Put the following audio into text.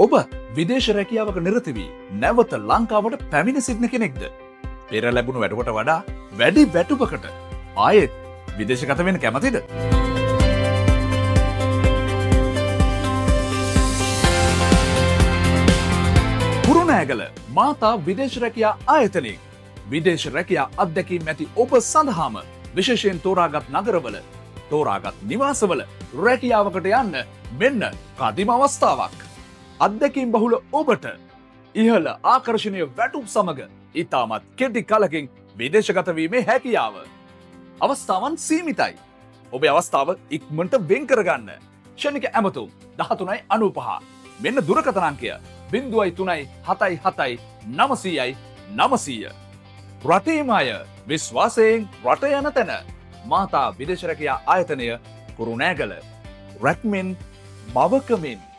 ඔබ විදේශ රැකියාවක නිරත වී නැවත ලංකාවට පැමිණ සිටින කෙනෙක්ද? පෙර ලැබුණු වැටුපට වඩා වැඩි වැටුපකට ආයෙත් විදේශගත වෙන්න කැමතිද? කුරුණෑගල මාතා විදේශ රැකියා ආයතනයේ විදේශ රැකියා අත්දැකීම් ඇති ඔබ සඳහාම විශේෂයෙන් තෝරාගත් නගරවල තෝරාගත් නිවාසවල රැකියාවකට යන්න මෙන්න කදිම අවස්ථාවක්. අත්දැකීම් බහුල ඔබට ඉහළ ආකර්ශණීය වැටුප් සමග ඉතාමත් කෙටි කලකින් විදේශගත වීමේ හැකියාව. අවස්ථාවන් සීමිතයි. ඔබේ අවස්ථාව ඉක්මනට වෙන් කරගන්න. ක්ෂණික ඇමතුම් 13.95. මෙන්න දුරකථන අංකය 0377 රටේම අය විශ්වාසයෙන් රට යන තැන මාතා විදේශ රැකියා ආයතනය කුරුණෑගල. රැක්මෙන් මවකමින්